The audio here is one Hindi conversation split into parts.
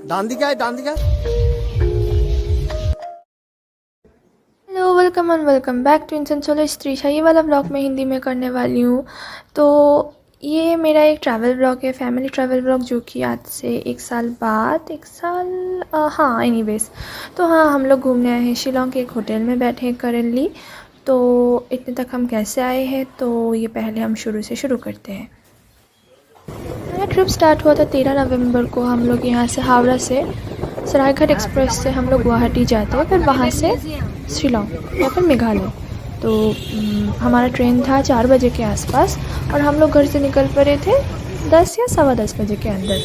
डांदी क्या है, डांदी क्या? Hello, welcome and welcome back to इंसान सोलो स्त्रीशा। ये वाला ब्लॉग मैं हिंदी में करने वाली हूँ। तो ये मेरा एक ट्रैवल ब्लॉग है, फैमिली ट्रैवल ब्लॉग, जो कि आज से एक साल बाद, हाँ एनीवेज। तो हाँ, हम लोग घूमने आए हैं शिलोंग के एक होटल में बैठे हैं करेंटली। तो इतने तक हम कैसे आए हैं, तो ये पहले हम शुरू से शुरू करते हैं। मेरा ट्रिप स्टार्ट हुआ था 13 नवंबर को। हम लोग यहाँ से हावड़ा से सरायघाट एक्सप्रेस से हम लोग गुवाहाटी जाते हैं, फिर वहाँ से शिलोंग या फिर मेघालय। तो हमारा ट्रेन था 4 बजे के आसपास और हम लोग घर से निकल पड़े थे 10 या सवा 10 बजे के अंदर।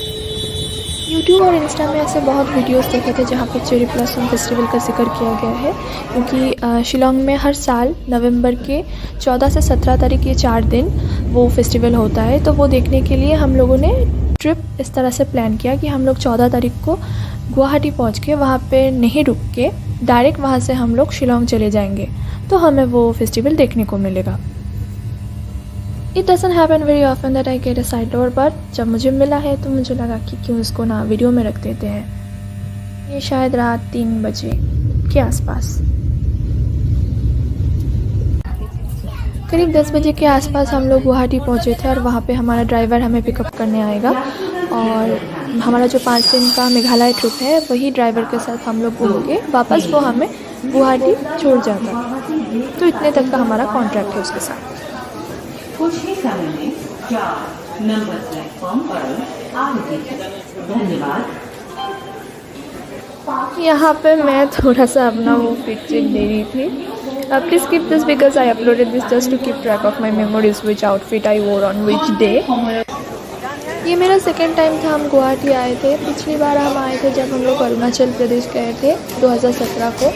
यूट्यूब और इंस्टा में ऐसे बहुत वीडियोस देखे थे जहाँ पर चेरी ब्लॉसम फेस्टिवल का जिक्र किया गया है, क्योंकि शिलोंग में हर साल नवंबर के 14 से 17 तारीख ये 4 दिन वो फेस्टिवल होता है। तो वो देखने के लिए हम लोगों ने ट्रिप इस तरह से प्लान किया कि हम लोग 14 तारीख को गुवाहाटी पहुँच के वहाँ पे नहीं रुक के डायरेक्ट वहाँ से हम लोग शिलोंग चले जाएंगे, तो हमें वो फेस्टिवल देखने को मिलेगा। It doesn't happen very often that I get a side door, but जब मुझे मिला है तो मुझे लगा कि क्यों इसको ना वीडियो में रख देते हैं। ये शायद रात 3 बजे के आसपास, करीब 10 बजे के आसपास हम लोग गुवाहाटी पहुँचे थे और वहाँ पे हमारा ड्राइवर हमें पिकअप करने आएगा। और हमारा जो 5 दिन का मेघालय ट्रिप है, वही ड्राइवर के साथ हम लोग घूम के वापस वो हमें गुवाहाटी छोड़ जाता। तो इतने तक का हमारा कॉन्ट्रैक्ट है उसके साथ। कुछ ही समय में 4 नंबर प्लेटफॉर्म पर आ रही है। धन्यवाद। यहाँ पे मैं थोड़ा सा अपना वो पिक्चर दे रही थी। Please keep this because I uploaded this just to keep track of my memories which outfit I wore on which day. ये मेरा सेकेंड टाइम था हम गुवाहाटी आए थे। पिछली बार हम आए थे जब हम लोग अरुणाचल प्रदेश गए थे 2017 को।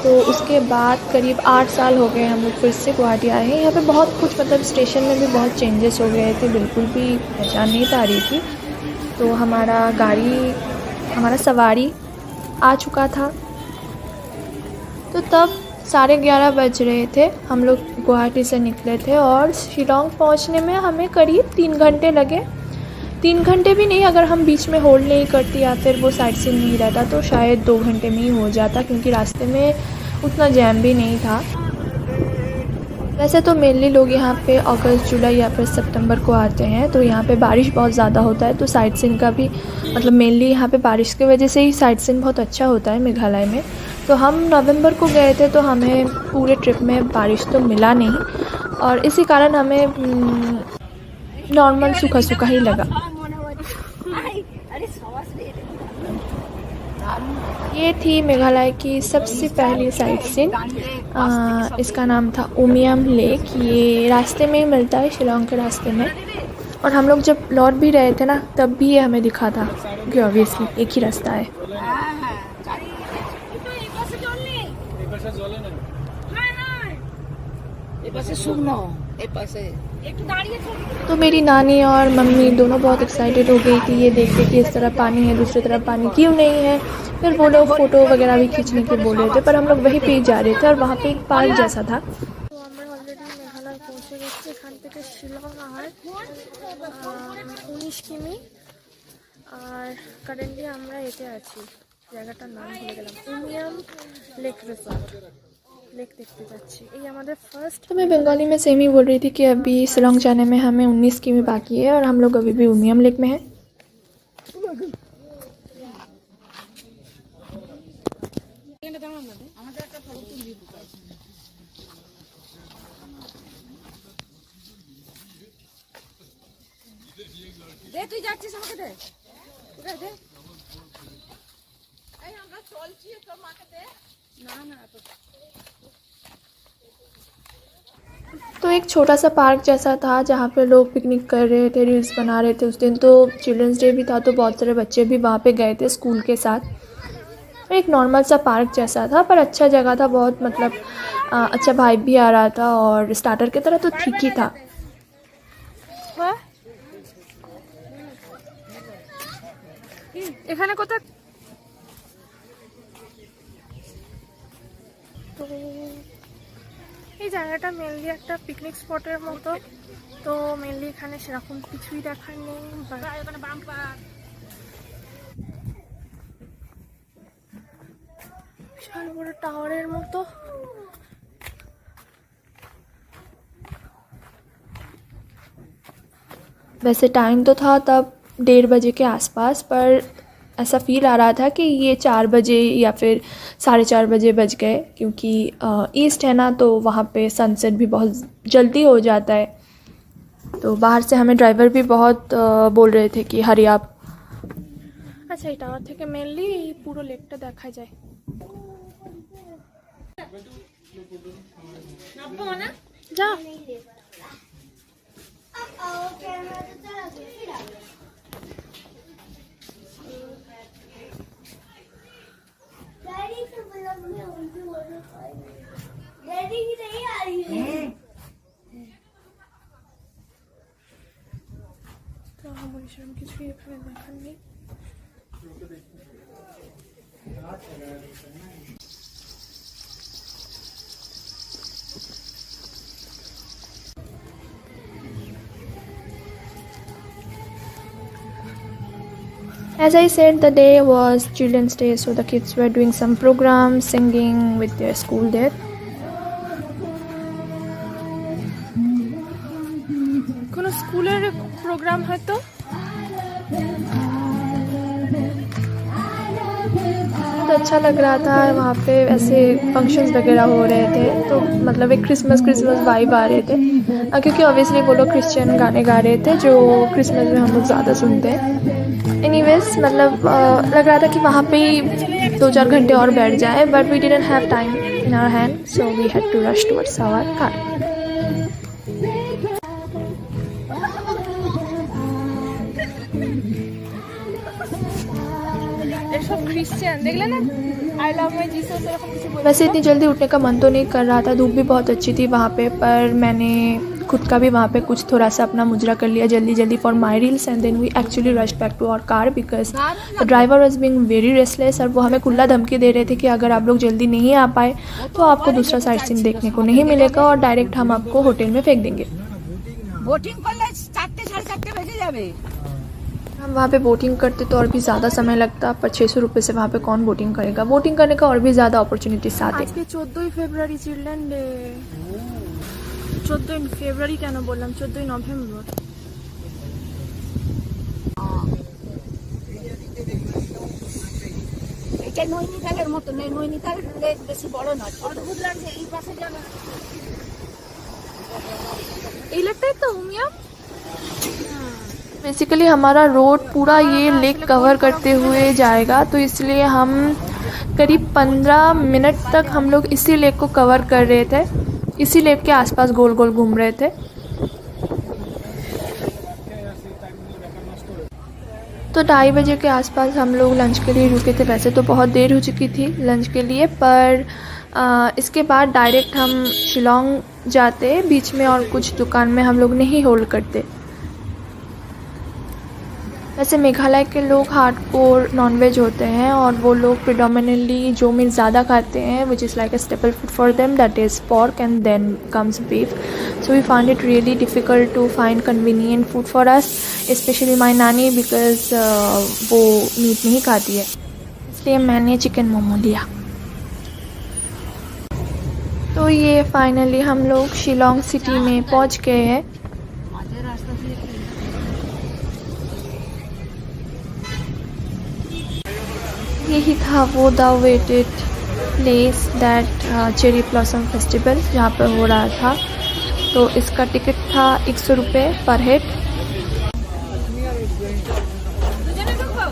तो उसके बाद करीब 8 साल हो गए हम लोग फिर से गुवाहाटी आए हैं। यहाँ पे बहुत कुछ, मतलब स्टेशन में भी बहुत चेंजेस हो गए थे, बिल्कुल भी पहचान नहीं पा रही थी। तो हमारा सवारी आ चुका था। तो तब 11:30 बज रहे थे, हम लोग गुवाहाटी से निकले थे और शिलोंग पहुंचने में हमें करीब 3 घंटे लगे। 3 घंटे भी नहीं, अगर हम बीच में होल्ड नहीं करती या फिर वो साइड सीइंग नहीं रहता तो शायद 2 घंटे में ही हो जाता, क्योंकि रास्ते में उतना जैम भी नहीं था। वैसे तो मेनली लोग यहाँ पे अगस्त, जुलाई या फिर सितंबर को आते हैं, तो यहाँ पे बारिश बहुत ज़्यादा होता है। तो साइड सीइंग का भी मतलब मेनली यहाँ पे बारिश की वजह से ही साइड सीइंग बहुत अच्छा होता है मेघालय में। तो हम नवंबर को गए थे तो हमें पूरे ट्रिप में बारिश तो मिला नहीं, और इसी कारण हमें नॉर्मल सूखा सूखा ही लगा। ये थी मेघालय की सबसे पहली साइट सीइंग। इसका नाम था उमियम लेक। ये रास्ते में ही मिलता है, शिलोंग के रास्ते में। और हम लोग जब लौट भी रहे थे ना, तब भी ये हमें दिखा था, क्योंकि ऑब्वियसली एक ही रास्ता है। तो मेरी नानी और मम्मी दोनों बहुत एक्साइटेड हो गई थी ये देख के कि इस तरफ पानी है, दूसरी तरफ पानी क्यों नहीं है। फिर वो लोग फ़ोटो वगैरह भी खींचने के बोल रहे थे, पर हम लोग वहीं पे जा रहे थे और वहाँ पे एक पार्क जैसा था। तो আমরা অলরেডি মেঘালয় পৌঁছে গেছি। এখান থেকে শিলং আর 19 কিমি। আর কারেন্টলি আমরা এতে আছি, জায়গাটার নাম ভুলে গেলাম, উমিয়াম लेक रिसोर्ट। लेक देखते जाচ্ছি। এই আমাদের फर्स्ट। तो मैं बंगाली में सेम ही बोल रही थी कि अभी शिलोंग जाने में हमें 19 किमी बाकी है और हम लोग अभी भी उमियम लेक में हैं। তুই যাচ্ছিস আমাকে দে, দে দে। এই আমরা চলছি, তোর মাকে দে। না না तो एक छोटा सा पार्क जैसा था जहाँ पे लोग पिकनिक कर रहे थे, रील्स बना रहे थे। उस दिन तो चिल्ड्रंस डे भी था, तो बहुत सारे बच्चे भी वहाँ पे गए थे स्कूल के साथ। एक नॉर्मल सा पार्क जैसा था, पर अच्छा जगह था बहुत, मतलब अच्छा वाइब भी आ रहा था और स्टार्टर की तरह तो ठीक ही था। এখানে কোথায় তো এই জায়গাটা মেনলি একটা পিকনিক স্পটের মতো। তো মেনলি এখানে সেরকম কিছুই দেখার নেই, বিশাল বড় টাওয়ারের মতো। वैसे टाइम तो था तब 1:30 बजे के आसपास, पर ऐसा फील आ रहा था कि ये 4 बजे या फिर 4:30 बजे बज गए, क्योंकि ईस्ट है ना, तो वहाँ पे सनसेट भी बहुत जल्दी हो जाता है। तो बाहर से हमें ड्राइवर भी बहुत बोल रहे थे कि हरी आप। अच्छा, ये टावर থেকে মেনলি পুরো লেকটা দেখা যায়। যা डैडी की नहीं आ रही है। তো আমার সেরকম কিছুই এখানে দেখার নেই। As I said, the day was Children's Day, so the kids were doing some programs, singing with their school there. কোনো স্কুলের প্রোগ্রাম হয়তো। बहुत अच्छा लग रहा था वहाँ पे, ऐसे फंक्शंस वगैरह हो रहे थे, तो मतलब एक क्रिसमस वाइब आ रहे थे, क्योंकि ऑब्वियसली वो लोग क्रिश्चियन गाने गा रहे थे जो क्रिसमस में हम लोग ज़्यादा सुनते हैं। एनीवेज, मतलब लग रहा था कि वहाँ पे ही 2-4 घंटे और बैठ जाए, but we didn't have time in our hand, so we had to rush towards our car. वैसे इतनी जल्दी उठने का मन तो नहीं कर रहा था, धूप भी बहुत अच्छी थी वहाँ पे, पर मैंने खुद का भी वहाँ पे कुछ थोड़ा सा अपना मुजरा कर लिया जल्दी for my reels, and then we actually rush back to our car because the driver was being very restless, और वो हमें खुला धमकी दे रहे थे कि अगर आप लोग जल्दी नहीं आ पाए तो आपको दूसरा साइट सीन देखने को नहीं मिलेगा और डायरेक्ट हम आपको होटल में फेंक देंगे। बोटिंग করলে 4टे 4:30 বেজে যাবে। हम वहाँ पे बोटिंग करते तो और भी ज़्यादा समय लगता, पर 600 रुपये से वहाँ पे कौन बोटिंग करेगा। बोटिंग करने का और भी ज़्यादा अपॉर्चुनिटीज आते। आज के 14 ফেব্রুয়ারি চিলড্রেন ডে। 14 ফেব্রুয়ারি কেন বললাম, 14 নভেম্বর। এটা নৈনিতালের মতো, নৈনিতাল লেক বেশি বড় নয়, অদ্ভুত লাগছে এই পাশে যাবে। এই লেকটাই তো উমিয়াম। बेसिकली हमारा रोड पूरा ये लेक कवर करते हुए जाएगा, तो इसलिए हम करीब 15 मिनट तक हम लोग इसी लेक को कवर कर रहे थे, इसी लेक के आसपास गोल गोल घूम रहे थे। तो 2:30 बजे के आसपास हम लोग लंच के लिए रुके थे। वैसे तो बहुत देर हो चुकी थी लंच के लिए, पर इसके बाद डायरेक्ट हम शिलोंग जाते, बीच में और कुछ दुकान में हम लोग नहीं होल्ड करते। वैसे मेघालय के लोग हार्डकोर नॉनवेज होते हैं और वो लोग प्रिडोमिनेटली जो मीट ज़्यादा खाते हैं, which is like a staple food for them, that is pork and then comes beef. So we found it really difficult to find convenient food for us, especially my नानी, because वो मीट नहीं खाती है, इसलिए मैंने चिकन मोमो लिया। तो ये फाइनली हम लोग शिलोंग सिटी में पहुंच गए हैं। यही था वो the waited place, that cherry blossom festival जहाँ पर हो रहा था। तो इसका टिकट था 100 रुपये पर हेड।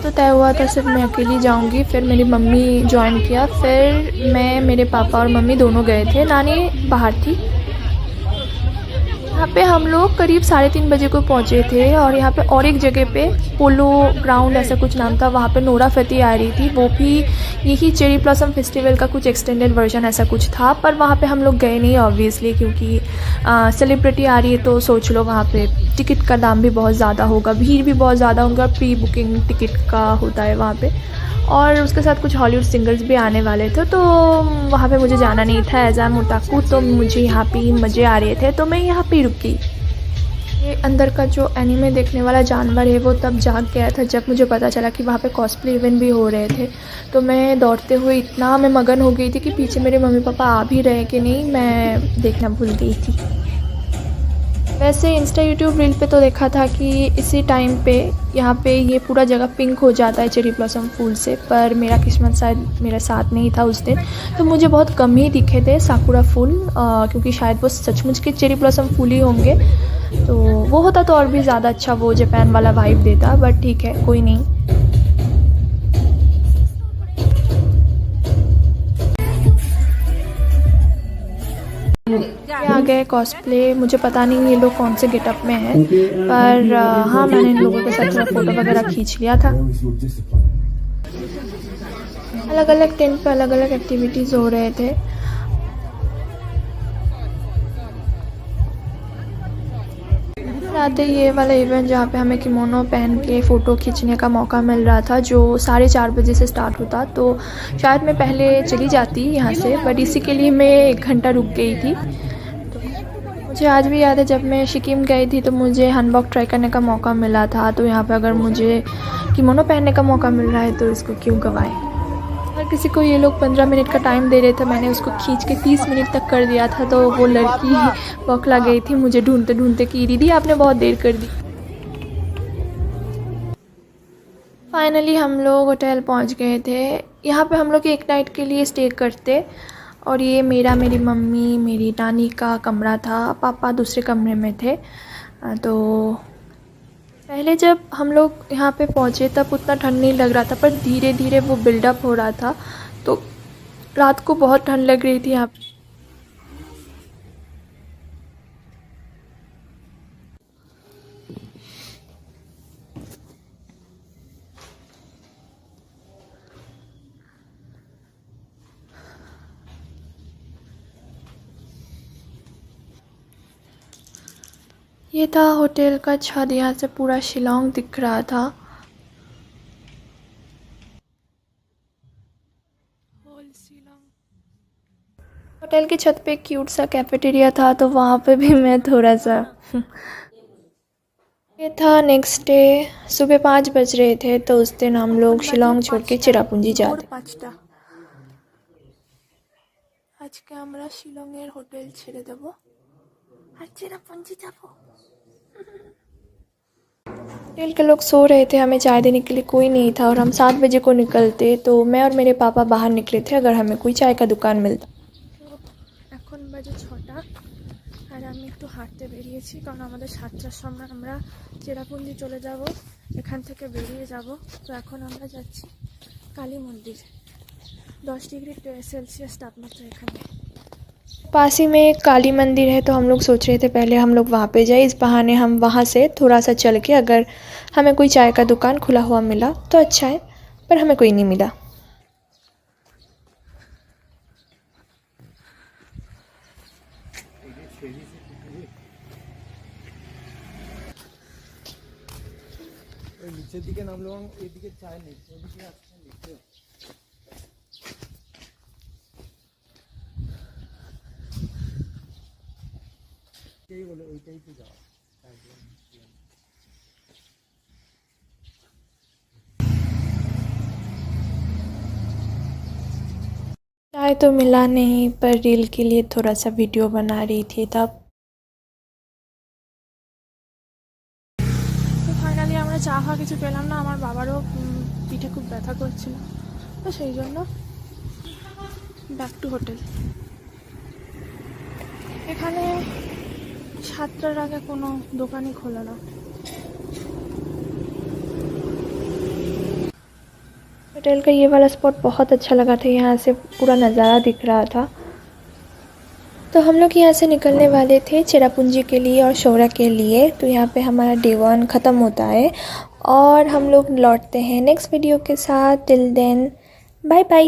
तो तय हुआ था सिर्फ मैं अकेली जाऊंगी, फिर मेरी मम्मी ज्वाइन किया, फिर मैं, मेरे पापा और मम्मी दोनों गए थे, नानी बाहर थी। यहाँ पे हम लोग करीब 3:30 बजे को पहुँचे थे, और यहाँ पे और एक जगह पे पोलो ग्राउंड ऐसा कुछ नाम था, वहाँ पे नोरा फतेही आ रही थी, वो भी यही चेरी ब्लॉसम फेस्टिवल का कुछ एक्सटेंडेड वर्जन ऐसा कुछ था, पर वहाँ पे हम लोग गए नहीं ऑब्वियसली, क्योंकि सेलिब्रिटी आ रही है तो सोच लो वहाँ पे टिकट का दाम भी बहुत ज़्यादा होगा, भीड़ भी बहुत ज़्यादा होगा, प्री बुकिंग टिकट का होता है वहाँ पे, और उसके साथ कुछ हॉलीवुड सिंगर्स भी आने वाले थे, तो वहाँ पे मुझे जाना नहीं था एज एम ओटाकू, तो मुझे यहाँ पे मज़े आ रहे थे, तो मैं यहाँ पे रुकी। ये अंदर का जो एनीमे देखने वाला जानवर है वो तब जाग गया था जब मुझे पता चला कि वहाँ पे कॉस्प्ले इवेंट भी हो रहे थे। तो मैं दौड़ते हुए इतना मैं मगन हो गई थी कि पीछे मेरे मम्मी पापा आ भी रहे कि नहीं, मैं देखना भूल गई थी। वैसे इंस्टा यूट्यूब रील पे तो देखा था कि इसी टाइम पे यहाँ पे ये पूरा जगह पिंक हो जाता है चेरी ब्लॉसम फूल से, पर मेरा किस्मत शायद मेरे साथ नहीं था उस दिन, तो मुझे बहुत कम ही दिखे थे साकुरा फूल, क्योंकि शायद वो सचमुच के चेरी ब्लॉसम फूल ही होंगे। तो वो होता तो और भी ज़्यादा अच्छा, वो जापान वाला वाइब देता, बट ठीक है, कोई नहीं। आ गए कॉस्प्ले, मुझे पता नहीं ये लोग कौन से गेटअप में हैं, पर हाँ मैंने इन लोगों के साथ थोड़ा फ़ोटो वगैरह खींच लिया था। अलग अलग टेंट पे अलग अलग एक्टिविटीज़ हो रहे थे। आते ये वाला इवेंट जहाँ पे हमें किमोनो पहन के फ़ोटो खींचने का मौका मिल रहा था, जो 4:30 बजे से स्टार्ट होता, तो शायद मैं पहले चली जाती यहाँ से, बट इसी के लिए मैं 1 घंटा रुक गई थी। तो मुझे आज भी याद है जब मैं सिक्किम गई थी तो मुझे हैनबॉक ट्राई करने का मौका मिला था, तो यहाँ पे अगर मुझे किमोनो पहनने का मौका मिल रहा है तो इसको क्यों गवाएं। हर किसी को ये लोग 15 मिनट का टाइम दे रहे थे, मैंने उसको खींच के 30 मिनट तक कर दिया था, तो वो लड़की बौखला गई थी मुझे ढूंढते ढूंढते कि दीदी आपने बहुत देर कर दी। फाइनली हम लोग होटल पहुंच गए थे। यहाँ पे हम लोग एक नाइट के लिए स्टे करते, और ये मेरी मम्मी मेरी नानी का कमरा था, पापा दूसरे कमरे में थे। तो पहले जब हम लोग यहाँ पे पहुँचे तब उतना ठंड नहीं लग रहा था, पर धीरे धीरे वो बिल्डअप हो रहा था, तो रात को बहुत ठंड लग रही थी यहाँ पे। ये था होटल का छत, यहाँ से पूरा शिलोंग दिख रहा था। होटल की छत पे क्यूट सा कैफेटेरिया था, तो वहाँ पे भी मैं थोड़ा सा ये था नेक्स्ट डे, सुबह 5 बज रहे थे, तो उस दिन हम लोग शिलोंग छोड़ के चेरापूंजी जाते। आज के আমরা শিলংয়ের হোটেল ছেড়ে দেব আর চেরাপুঞ্জি যাব। होटल के लोग सो रहे थे, हमें चाय देने के लिए कोई नहीं था, और हम 7 बजे को निकलते, तो मैं और मेरे पापा बाहर निकले थे अगर हमें कोई चाय का दुकान मिलता। এখন বাজে 6টা, আর আমি একটু হাঁটতে বেরিয়েছি, কারণ আমাদের 7টার সময় আমরা চেরাপুঞ্জি চলে যাব, এখান থেকে বেরিয়ে যাব। তো এখন আমরা যাচ্ছি কালী মন্দির, 10 डिग्री सेल्सियस तापमात्रा এখানে। पास ही में काली मंदिर है, तो हम लोग सोच रहे थे पहले हम लोग वहाँ पे जाए, इस बहाने हम वहाँ से थोड़ा सा चल के अगर हमें कोई चाय का दुकान खुला हुआ मिला तो अच्छा है, पर हमें कोई नहीं मिला। নিচের দিকে নামলাম, এইদিকে চায় নেই, ওইদিকে আসছে নিচে। এই বলে ওইটাই তো যাওয়া। चाय तो मिला नहीं, पर रील के लिए थोड़ा सा वीडियो बना रही थी तब। তো ফাইনালি আমরা চা খাওয়া কিছু পেলাম না, আমার বাবারও পিঠে খুব ব্যথা করছিল, তো সেই জন্য ব্যাক টু হোটেল। এখানে 7টার আগে কোনো দোকানই খোলা না। होटल का ये वाला स्पॉट बहुत अच्छा लगा था, यहाँ से पूरा नज़ारा दिख रहा था। तो हम लोग यहाँ से निकलने वाले थे चेरापूंजी के लिए और शोरा के लिए, तो यहाँ पे हमारा डे 1 ख़त्म होता है और हम लोग लौटते हैं नेक्स्ट वीडियो के साथ। Till then bye bye.